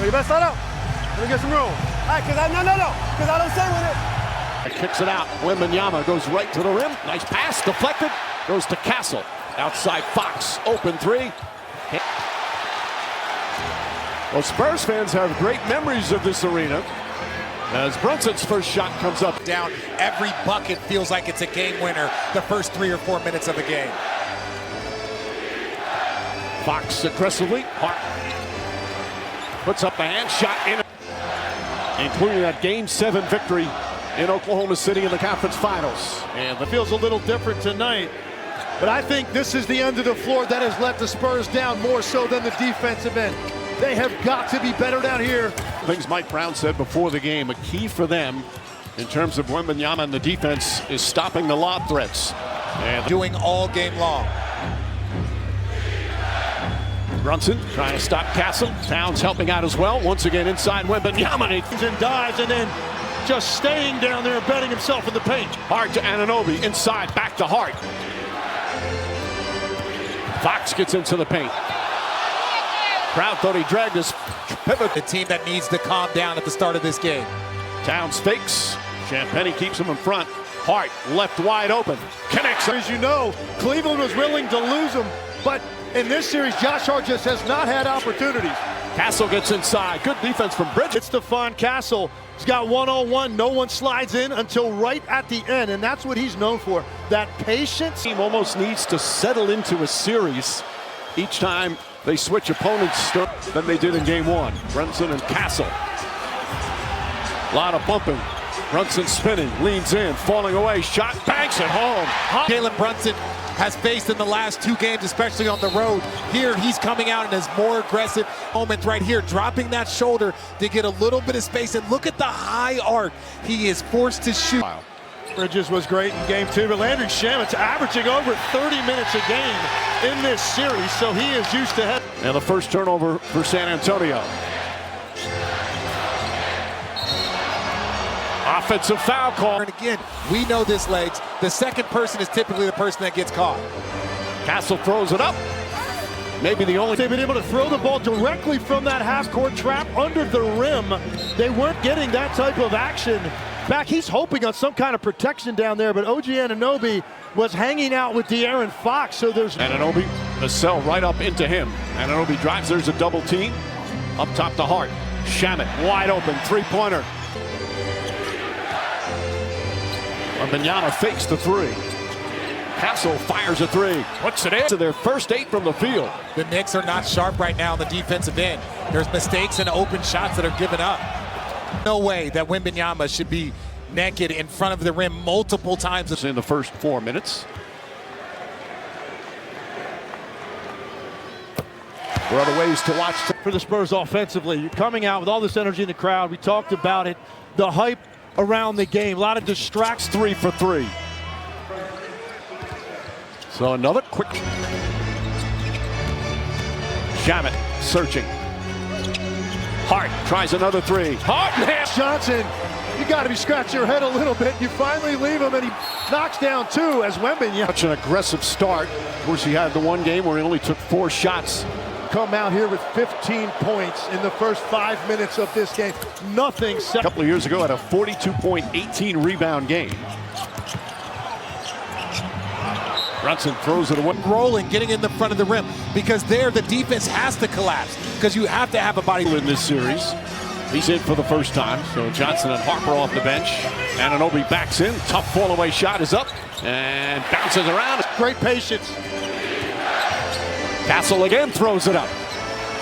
You better start out. Let me get some room. All right, because I don't say with it. Kicks it out. Wembanyama goes right to the rim. Nice pass, deflected. Goes to Castle. Outside Fox, open three. Well, Spurs fans have great memories of this arena as Brunson's first shot comes up. Down, every bucket feels like it's a game winner the first 3 or 4 minutes of a game. Fox aggressively. Hart puts up a hand shot in, including that Game 7 victory in Oklahoma City in the conference finals. And it feels a little different tonight. But I think this is the end of the floor that has let the Spurs down more so than the defensive end. They have got to be better down here. Things Mike Brown said before the game, a key for them in terms of Wembanyama and the defense is stopping the lob threats. And doing all game long. Brunson trying to stop Castle. Towns helping out as well. Once again inside Wembanyama. And dives and then just staying down there and betting himself in the paint. Hart to Anunoby. Inside, back to Hart. Fox gets into the paint. Crowd thought he dragged his pivot. The team that needs to calm down at the start of this game. Towns fakes. Champagnie keeps him in front. Hart left wide open. Connects. As you know, Cleveland was willing to lose him, but in this series, Josh Hart just has not had opportunities. Castle gets inside. Good defense from Bridges. It's Stephon Castle. He's got one-on-one. No one slides in until right at the end, and that's what he's known for. That patience. Team almost needs to settle into a series each time they switch opponents than they did in game 1. Brunson and Castle. A lot of bumping. Brunson spinning, leans in, falling away, shot, banks it home. Jalen Brunson has faced in the last 2 games, especially on the road. Here, he's coming out in his more aggressive moment right here, dropping that shoulder to get a little bit of space. And look at the high arc. He is forced to shoot. Bridges was great in game 2, but Landry Shamet's averaging over 30 minutes a game in this series, so he is used to it. And the first turnover for San Antonio. Offensive foul call. And again, we know this, Legs. The second person is typically the person that gets caught. Castle throws it up. Maybe the only. They've been able to throw the ball directly from that half-court trap under the rim. They weren't getting that type of action back. He's hoping on some kind of protection down there, but OG Anunoby was hanging out with De'Aaron Fox, so there's. Anunoby, the cell right up into him. Anunoby drives, there's a double team. Up top to Hart. Shamet, wide open, three-pointer. Wembanyama fakes the 3. Castle fires a 3. Puts it in to their first 8 from the field. The Knicks are not sharp right now on the defensive end. There's mistakes and open shots that are given up. No way that Wembanyama should be naked in front of the rim multiple times. In the first 4 minutes. There are other ways to watch for the Spurs offensively. You're coming out with all this energy in the crowd. We talked about it. The hype around the game. A lot of distracts. 3 for 3. So another quick. Shamet searching. Hart tries another 3. Hart. Johnson, you got to be scratching your head a little bit. You finally leave him, and he knocks down 2 as Wembanyama. Such an aggressive start. Of course, he had the one game where he only took 4 shots. Come out here with 15 points in the first 5 minutes of this game. Nothing. A couple of years ago, had a 42-point, 18-rebound game. Brunson throws it away. Rolling, getting in the front of the rim, because there the defense has to collapse, because you have to have a body in this series. He's in for the first time, so Johnson and Harper off the bench. Anunoby backs in, tough fall-away shot is up, and bounces around. Great patience. Castle again throws it up.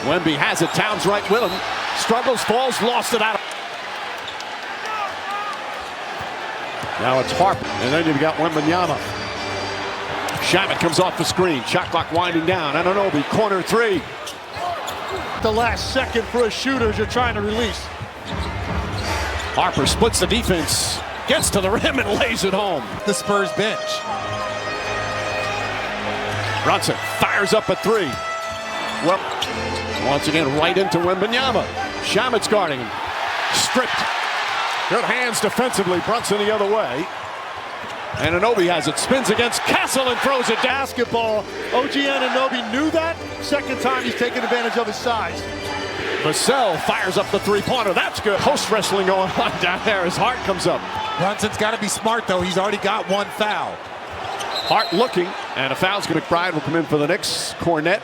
Wemby has it, Towns right with him. Struggles, falls, lost it out. Now it's Harper, and then you've got Wembanyama. Shamet comes off the screen, shot clock winding down. Anunoby, corner 3. The last second for a shooter as you're trying to release. Harper splits the defense, gets to the rim and lays it home. The Spurs bench. Brunson fires up a 3. Well, once again, right into Wembanyama. Shamet's guarding him. Stripped. Good hands defensively. Brunson the other way. Anunoby has it, spins against Castle and throws it down. Basketball. OG Anunoby knew that. Second time he's taken advantage of his size. Vassell fires up the three-pointer. That's good. Post wrestling going on down there as Hart comes up. Brunson's got to be smart, though. He's already got one foul. Hart looking, and a foul's going to. McBride will come in for the Knicks. Cornette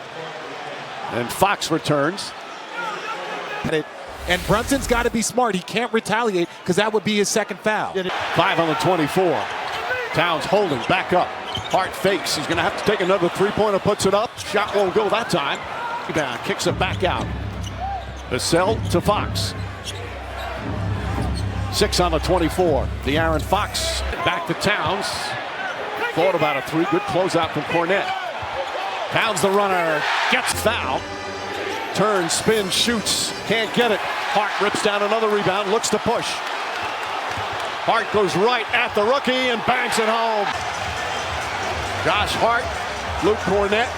and Fox returns. And Brunson's got to be smart. He can't retaliate because that would be his second foul. 5 on the 24. Towns holding, back up. Hart fakes. He's going to have to take another three-pointer, puts it up. Shot won't go that time. Rebound, kicks it back out. Vassell to Fox. 6 on the 24. De'Aaron Fox back to Towns. Thought about a three. Good closeout from Cornette. Towns the runner. Gets foul. Turns, spins, shoots. Can't get it. Hart rips down another rebound. Looks to push. Hart goes right at the rookie and bangs it home. Josh Hart, Luke Cornette.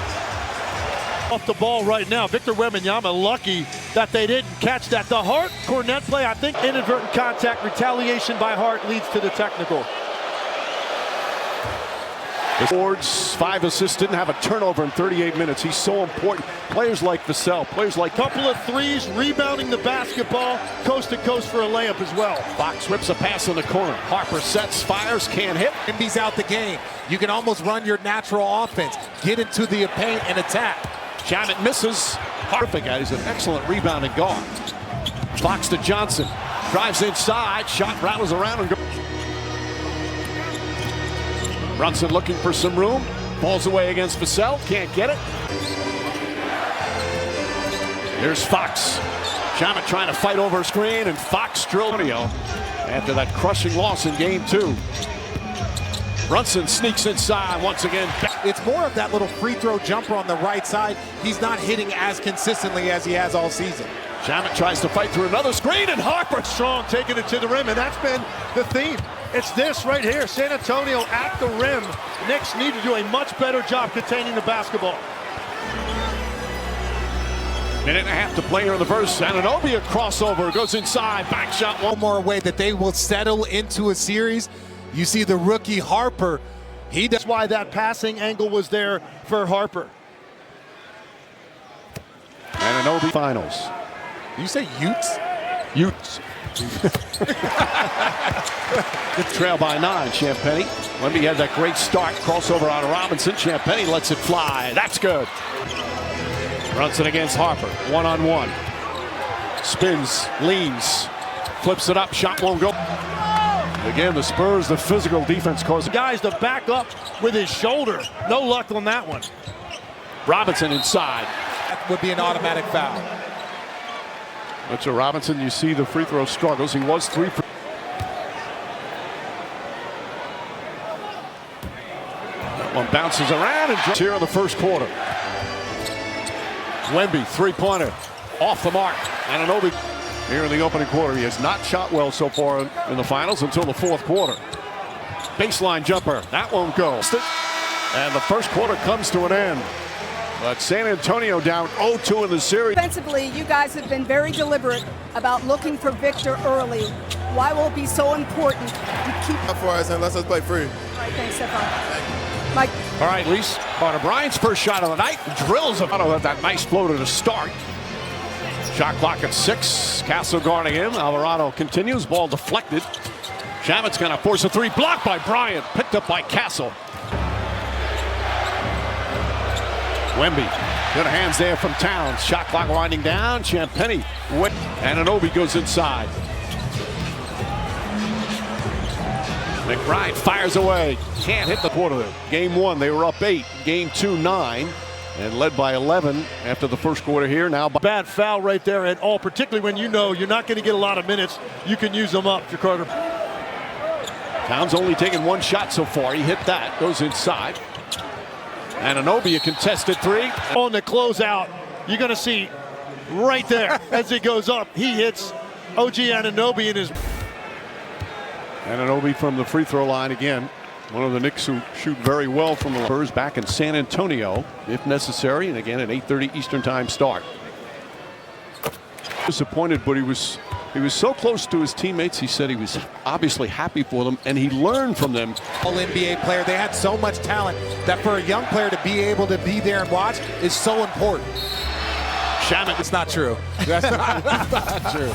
Off the ball right now. Victor Wembanyama lucky that they didn't catch that. The Hart-Cornette play, I think inadvertent contact, retaliation by Hart leads to the technical. Boards, 5 assists, didn't have a turnover in 38 minutes. He's so important. Players like Vassell, players like... Couple of threes, rebounding the basketball, coast to coast for a layup as well. Fox rips a pass in the corner. Harper sets, fires, can't hit. Embiid's out the game. You can almost run your natural offense. Get into the paint and attack. Shamet misses. Perfect. He's an excellent rebounding guard. Fox to Johnson. Drives inside. Shot rattles around and goes. Brunson looking for some room. Falls away against Vassell. Can't get it. Here's Fox. Shamet trying to fight over a screen, and Fox drilled after that crushing loss in game 2. Brunson sneaks inside once again. It's more of that little free throw jumper on the right side. He's not hitting as consistently as he has all season. Shamet tries to fight through another screen, and Harper strong, taking it to the rim, and that's been the theme. It's this right here, San Antonio at the rim. Knicks need to do a much better job containing the basketball. Minute and a half to play here in the first. Anunoby a crossover, goes inside, back shot. One more way that they will settle into a series. You see the rookie Harper. That's why that passing angle was there for Harper. Anunoby finals. You say Utes? Utes. Good trail by 9, Champagnie. Wemby had that great start, crossover on Robinson. Champagnie lets it fly. That's good. Brunson against Harper, one-on-one. Spins, leans, flips it up, shot won't go. Again, the Spurs, the physical defense causing guys to back up with his shoulder. No luck on that one. Robinson inside. That would be an automatic foul. Mitchell Robinson, you see the free throw struggles. He was 3 for. That one bounces around and here in the first quarter. Wemby, three-pointer, off the mark. Anunoby here in the opening quarter. He has not shot well so far in the finals until the fourth quarter. Baseline jumper, that won't go. And the first quarter comes to an end. But San Antonio down 0-2 in the series. Defensively, you guys have been very deliberate about looking for Victor early. Why will it be so important to keep for us and let us play free? All right, thanks, Stefan. Mike. All right, Lise. Carter Bryant's first shot of the night. Drills that nice floater to start. Shot clock at 6. Castle guarding him. Alvarado continues. Ball deflected. Shamet's going to force a three. Blocked by Bryant. Picked up by Castle. Wemby, good hands there from Towns. Shot clock winding down. Champagnie, Anunoby goes inside. McBride fires away. Can't hit the quarter. Game 1, they were up 8. Game 2, 9. And led by 11 after the first quarter here. Now, bad foul right there at all, particularly when you know you're not going to get a lot of minutes. You can use them up, Carter. Towns only taken 1 shot so far. He hit that. Goes inside. Anunoby, a contested 3. On the closeout, you're going to see right there as he goes up. He hits OG Anunoby in his. Anunoby from the free throw line again. One of the Knicks who shoot very well from the Spurs back in San Antonio, if necessary. And again, an 8:30 Eastern time start. Disappointed, but he was so close to his teammates. He said he was obviously happy for them, and he learned from them. All NBA player. They had so much talent that for a young player to be able to be there and watch is so important. Shamet. It's not true. That's not true.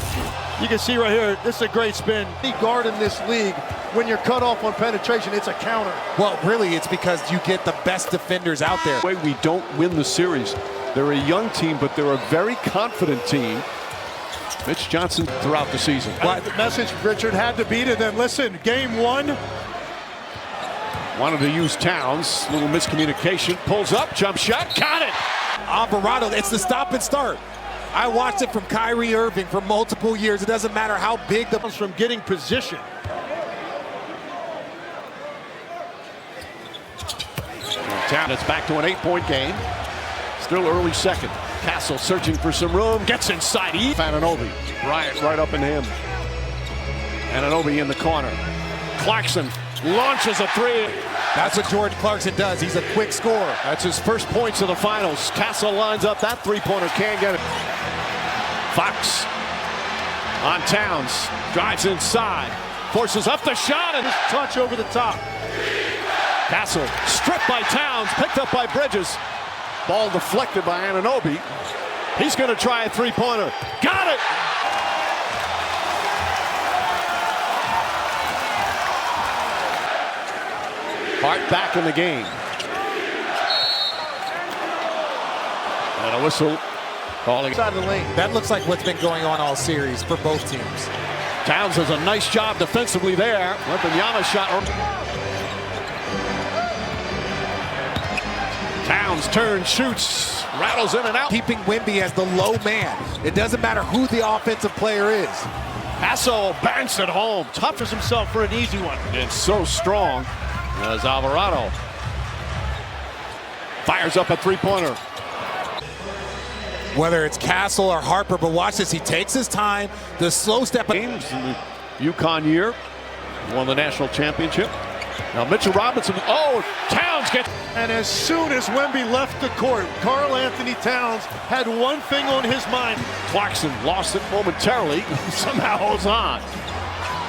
You can see right here, this is a great spin. Any guard in this league, when you're cut off on penetration, it's a counter. Well, really, it's because you get the best defenders out there. Way we don't win the series. They're a young team, but they're a very confident team. Mitch Johnson throughout the season. The message Richard had to be to them. Listen, game one. Wanted to use Towns. Little miscommunication. Pulls up, jump shot, got it. Alvarado, it's the stop and start. I watched it from Kyrie Irving for multiple years. It doesn't matter how big the... From getting position. Town, it's back to an 8-point game. Still early second. Castle searching for some room. Gets inside. Anunoby. Bryant right up in him. Anunoby in the corner. Clarkson launches a three. That's what Jordan Clarkson does. He's a quick scorer. That's his first points of the finals. Castle lines up that three-pointer. Can't get it. Fox on Towns. Drives inside. Forces up the shot and Touch over the top. Castle stripped by Towns. Picked up by Bridges. Ball deflected by Anunoby. He's going to try a three-pointer. Got it! Hart back in the game. And a whistle calling Side of the lane. That looks like what's been going on all series for both teams. Towns does a nice job defensively there. Wembanyama shot. Towns turns, shoots, rattles in and out. Keeping Wemby as the low man. It doesn't matter who the offensive player is. Hassel banks it home. Toughens himself for an easy one. And so strong as Alvarado fires up a three-pointer. Whether it's Castle or Harper, but watch this. He takes his time. The slow step. Games in the UConn year. Won the national championship. Now Mitchell Robinson. Oh, Towns gets. And as soon as Wemby left the court, Karl Anthony Towns had one thing on his mind. Clarkson lost it momentarily. Somehow holds on.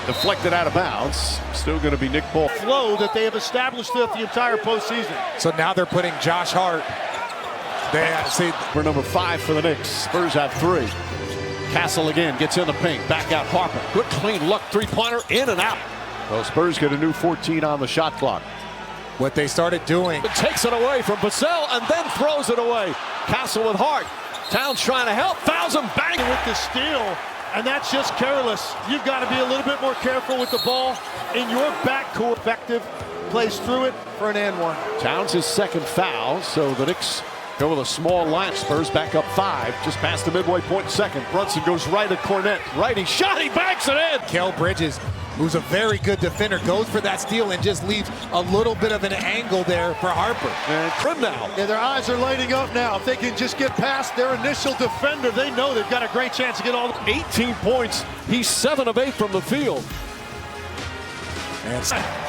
Deflected out of bounds. Still going to be Nick Ball. Flow that they have established throughout the entire postseason. So now they're putting Josh Hart. For number 5 for the Knicks. Spurs have 3. Castle again gets in the paint. Back out Harper. Good clean look. Three-pointer in and out. Well, Spurs get a new 14 on the shot clock. What they started doing. It takes it away from Vassell and then throws it away. Castle with Hart. Towns trying to help. Fouls him. Bang. With the steal. And that's just careless. You've got to be a little bit more careful with the ball in your backcourt. Effective. Plays through it for an and one. Towns' his second foul, so the Knicks go with a small line. Spurs back up 5, just past the midway point second. Brunson goes right at Cornette. Righty shot, he banks it in. Kel Bridges, who's a very good defender, goes for that steal and just leaves a little bit of an angle there for Harper. And Krim now. Yeah, their eyes are lighting up now. If they can just get past their initial defender, they know they've got a great chance to get all 18 points. He's 7 of 8 from the field. And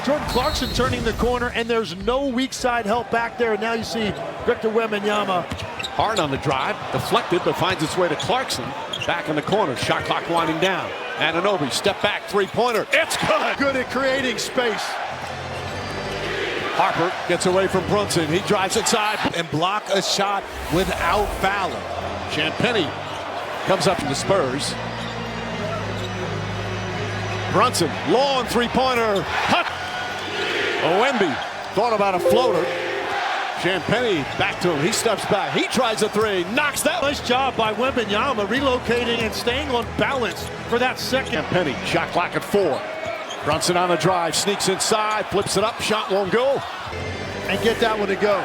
Jordan Clarkson turning the corner, and there's no weak side help back there. And now you see Victor Wembanyama. Hard on the drive, deflected, but finds its way to Clarkson. Back in the corner, shot clock winding down. Anunoby, step back, three-pointer. It's good. Good at creating space. Harper gets away from Brunson. He drives inside and block a shot without fouling. Champagnie comes up to the Spurs. Brunson, long three-pointer. Wemby thought about a floater. Champagnie back to him. He steps back. He tries a three. Knocks that. Nice job by Wembanyama relocating and staying on balance for that second. Champagnie, shot clock at 4. Brunson on the drive, sneaks inside, flips it up. Shot won't go. And get that one to go.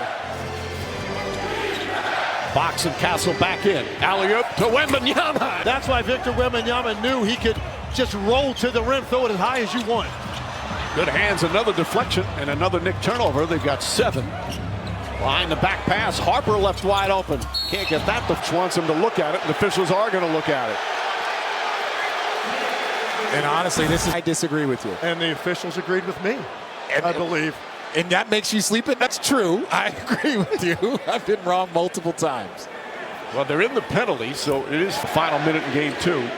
Fox and Castle back in. Alley-oop to Wembanyama. That's why Victor Wembanyama knew he could just roll to the rim, throw it as high as you want. Good hands, another deflection, and another Knick turnover. They've got 7. Behind the back pass, Harper left wide open. Can't get that. The wants him to look at it, and the officials are going to look at it. And honestly, I disagree with you. And the officials agreed with me, I believe. And that makes you sleep it? That's true. I agree with you. I've been wrong multiple times. Well, they're in the penalty, so it is the final minute in game 2.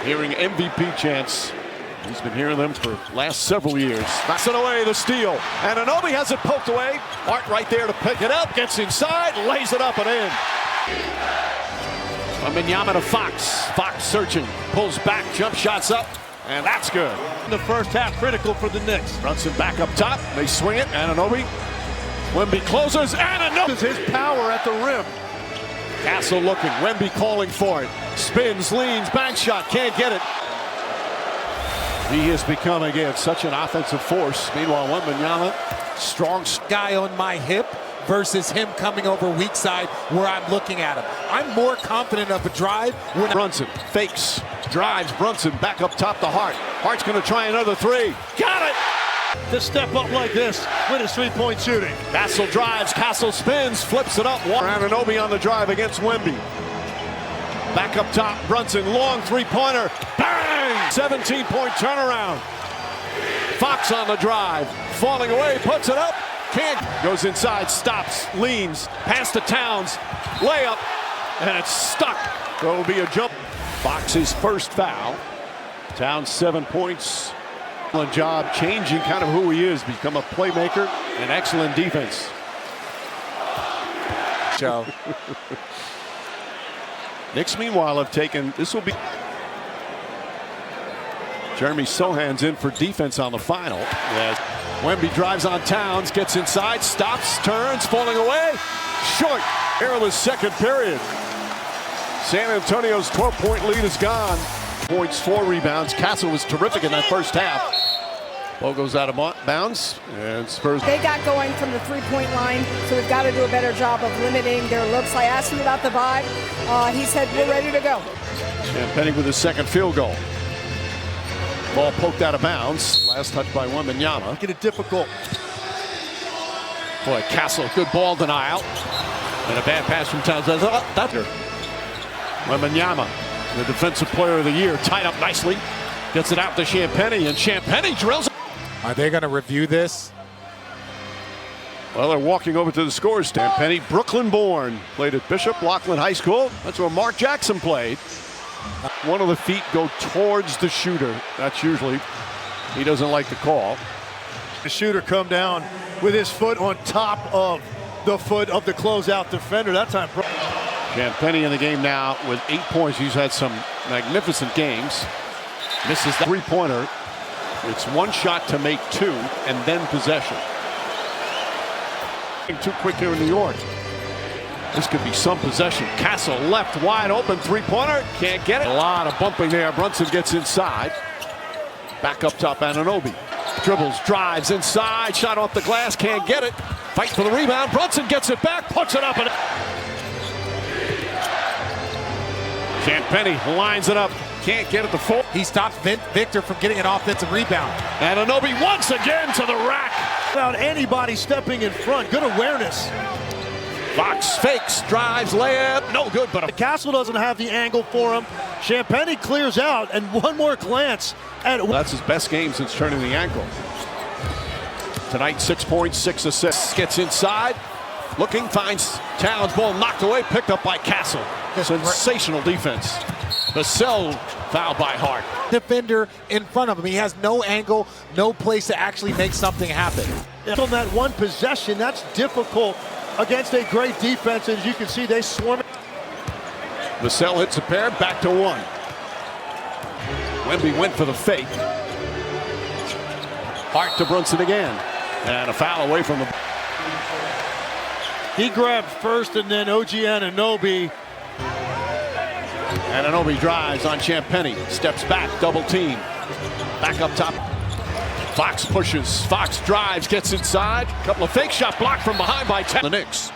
Hearing MVP chants. He's been hearing them for the last several years. Knocks it away, the steal. And Anunoby has it poked away. Hart right there to pick it up. Gets inside, lays it up and in. Wembanyama to Fox. Fox searching, pulls back, jump shots up, and that's good. In the first half, critical for the Knicks. Brunson back up top. They swing it. Anunoby. Wemby closes. Anunoby. This is his power at the rim. Castle looking. Wemby calling for it. Spins, leans, bank shot. Can't get it. He has become, again, such an offensive force. Meanwhile, Wembanyama, strong Guy on my hip versus him coming over weak side where I'm looking at him. I'm more confident of a drive when Brunson fakes, drives Brunson back up top to Hart. Hart's going to try another three. Got it! To step up like this with his three-point shooting. Castle drives, Castle spins, flips it up. Anunoby on the drive against Wemby. Back up top, Brunson, long three-pointer. Bang! 17-point turnaround. Fox on the drive, falling away, puts it up. Can't. Goes inside, stops, leans, pass to Towns, layup, and it's stuck. So it'll be a jump. Fox's first foul. Towns 7 points. Excellent job changing kind of who he is, become a playmaker and excellent defense. Joe. Knicks, meanwhile, have taken, this will be Jeremy Sohan's in for defense on the final. As Wemby drives on Towns, gets inside, stops, turns, falling away. Short. Airless second period. San Antonio's 12-point lead is gone. Points, 4 rebounds. Castle was terrific in that first half. Ball goes out of bounds, and Spurs. They got going from the three-point line, so we've got to do a better job of limiting their looks. I asked him about the vibe. He said, we're ready to go. And Penny with his second field goal. Ball poked out of bounds. Last touch by Wembanyama. Get it difficult. Boy, Castle, good ball denial. And a bad pass from Towns. That's Wembanyama, the defensive player of the year, tied up nicely. Gets it out to Champagny, and Champagny drills it. Are they going to review this? Well, they're walking over to the score stand. Penny, Brooklyn-born, played at Bishop Loughlin High School. That's where Mark Jackson played. One of the feet go towards the shooter. That's usually, he doesn't like the call. The shooter come down with his foot on top of the foot of the closeout defender. That time. Champagny in the game now with 8 points. He's had some magnificent games. Misses the three-pointer. It's one shot to make 2 and then possession. Too quick here in New York. This could be some possession. Castle left wide open three-pointer. Can't get it. A lot of bumping there. Brunson gets inside. Back up top, Anunoby. Dribbles, drives inside. Shot off the glass. Can't get it. Fight for the rebound. Brunson gets it back. Puts it up. And Champagny lines it up. Can't get it to 4. He stops Victor from getting an offensive rebound. Anunoby once again to the rack. Without anybody stepping in front. Good awareness. Fox fakes, drives, layup, no good, but Castle doesn't have the angle for him. Champagny clears out, and one more glance at. That's his best game since turning the ankle. Tonight, 6 points, 6 assists. Gets inside, looking, finds Towns, ball knocked away, picked up by Castle. Sensational defense. Vassell fouled by Hart. Defender in front of him. He has no angle, no place to actually make something happen. On that one possession, that's difficult against a great defense. As you can see, they swarm it. Vassell hits a pair, back to 1. Wemby went for the fake. Hart to Brunson again. And a foul away from him. He grabbed first, and then OG Anunoby. Anunoby drives on Champagny. Steps back, double team. Back up top. Fox pushes. Fox drives, gets inside. Couple of fake shot blocked from behind by the Knicks.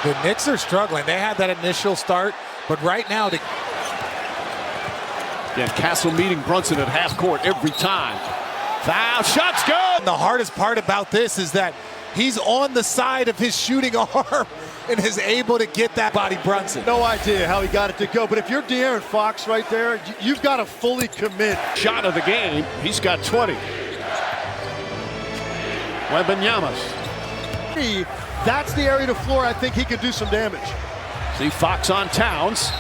The Knicks are struggling. They had that initial start, but right now, Again, Castle meeting Brunson at half court every time. Foul, shot's good. the hardest part about this is that he's on the side of his shooting arm and is able to get that body Brunson. No idea how he got it to go, but if you're De'Aaron Fox right there, you've got to fully commit. Shot of the game, he's got 20. Wembanyama. That's the area to floor I think he could do some damage. See Fox on Towns.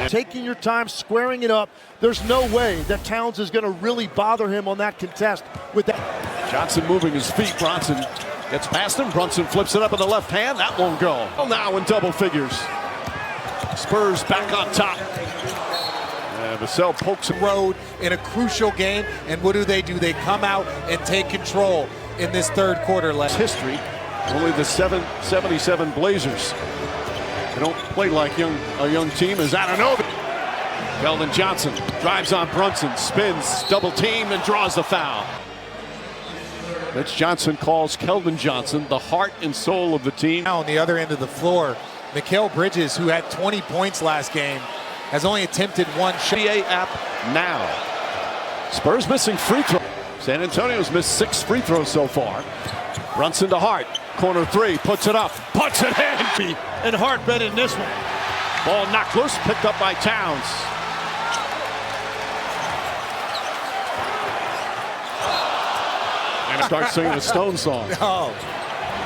Taking your time, squaring it up. There's no way that Towns is going to really bother him on that contest with that. Johnson moving his feet. Bronson gets past him. Brunson flips it up in the left hand. That won't go. Well, now in double figures. Spurs back on top. Vassell pokes him. Road in a crucial game, and what do? They come out and take control in this third quarter. History, only the 77 Blazers. They don't play like a young team as Anunoby. Keldon Johnson drives on Brunson, spins, double team, and draws the foul. Mitch Johnson calls Keldon Johnson the heart and soul of the team. Now on the other end of the floor, Mikal Bridges, who had 20 points last game, has only attempted one shot. NBA app now. Spurs missing free throw. San Antonio's missed 6 free throws so far. Brunson to Hart. Corner 3, puts it up, puts it in. And Hart bet in this one. Ball knocked loose, picked up by Towns. And start singing the Stone song. Oh.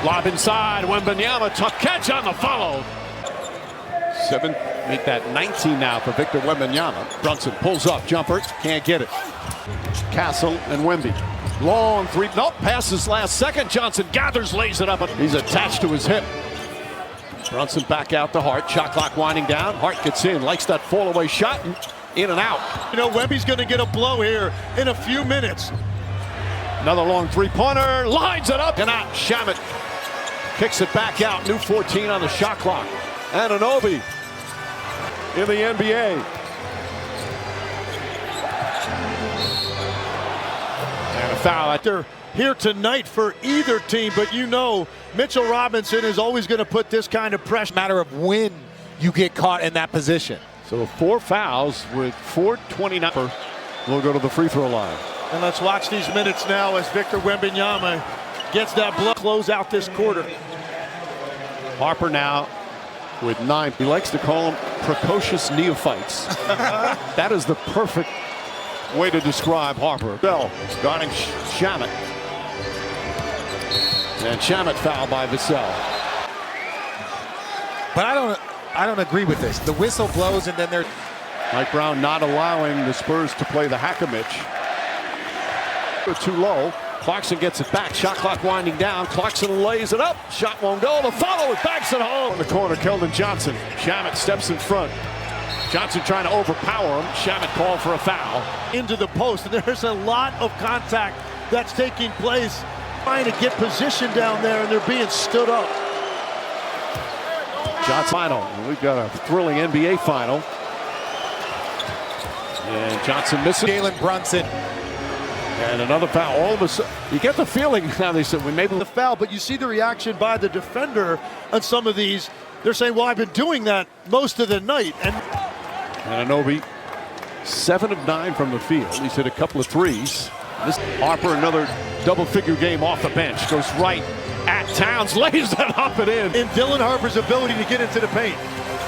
Lob inside, Wembanyama, tough catch on the follow. 7, make that 19 now for Victor Wembanyama. Brunson pulls up, jumper, can't get it. Castle and Wemby. Long 3, nope, passes last second. Johnson gathers, lays it up. He's attached to his hip. Brunson back out to Hart. Shot clock winding down. Hart gets in, likes that fall-away shot, and in and out. You know, Wemby's going to get a blow here in a few minutes. Another long 3-pointer, lines it up and out. Shamet kicks it back out. New 14 on the shot clock. Anunoby in the NBA. And a foul out there. Here tonight for either team, but you know Mitchell Robinson is always going to put this kind of pressure. Matter of when you get caught in that position. So 4 fouls with 4:29. We'll go to the free throw line. And let's watch these minutes now as Victor Wembanyama gets that blow. Close out this quarter. Harper now with 9. He likes to call them precocious neophytes. That is the perfect way to describe Harper. Bell guarding Shamet. And Shamet fouled by Vassell. But I don't agree with this. The whistle blows and then they're... Mike Brown not allowing the Spurs to play the Hack-a-Mitch. Too low. Clarkson gets it back. Shot clock winding down. Clarkson lays it up. Shot won't go. The follow it backs it home. In the corner, Keldon Johnson. Shamet steps in front. Johnson trying to overpower him. Shamet called for a foul. Into the post, and there's a lot of contact that's taking place. Trying to get position down there, and they're being stood up. Johnson final. We've got a thrilling NBA final. And Johnson misses. Jalen Brunson. And another foul. All of a sudden, you get the feeling now they said we maybe the foul, but you see the reaction by the defender on some of these. They're saying, well, I've been doing that most of the night. And Anunoby, 7 of 9 from the field. He's hit a couple of threes. This Harper, another double-figure game off the bench. Goes right at Towns, lays that up and in. And Dylan Harper's ability to get into the paint.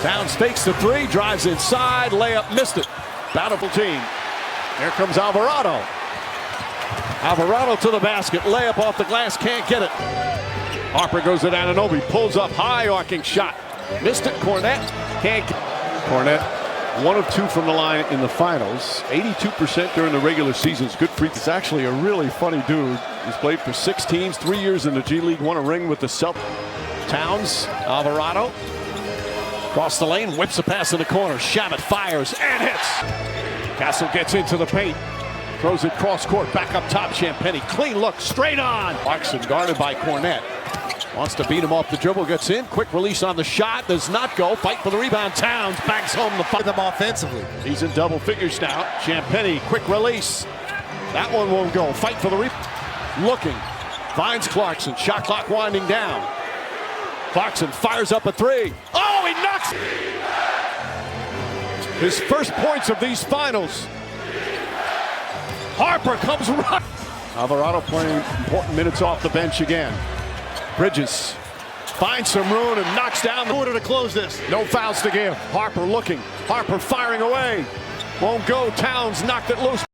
Towns fakes the 3, drives inside, layup, missed it. Bountiful team. Here comes Alvarado. Alvarado to the basket, layup off the glass, can't get it. Harper goes to Anunoby, pulls up, high arcing shot. Missed it, Cornette, can't get it. Cornette, 1 of 2 from the line in the finals. 82% during the regular season's good free. He's actually a really funny dude. He's played for 6 teams, 3 years in the G League, won a ring with the Celtics. Towns, Alvarado, across the lane, whips a pass in the corner. Shamet fires and hits. Castle gets into the paint. Throws it cross court, back up top, Champagnie. Clean look, straight on. Clarkson guarded by Cornette. Wants to beat him off the dribble, gets in. Quick release on the shot, does not go. Fight for the rebound, Towns banks home the fight. Them offensively. He's in double figures now. Champagnie, quick release. That one won't go. Fight for the rebound. Looking, finds Clarkson. Shot clock winding down. Clarkson fires up a 3. Oh, he knocks his first points of these finals. Harper comes right. Alvarado playing important minutes off the bench again. Bridges finds some room and knocks down the Quarter to close this. No fouls to give. Harper looking. Harper firing away. Won't go. Towns knocked it loose.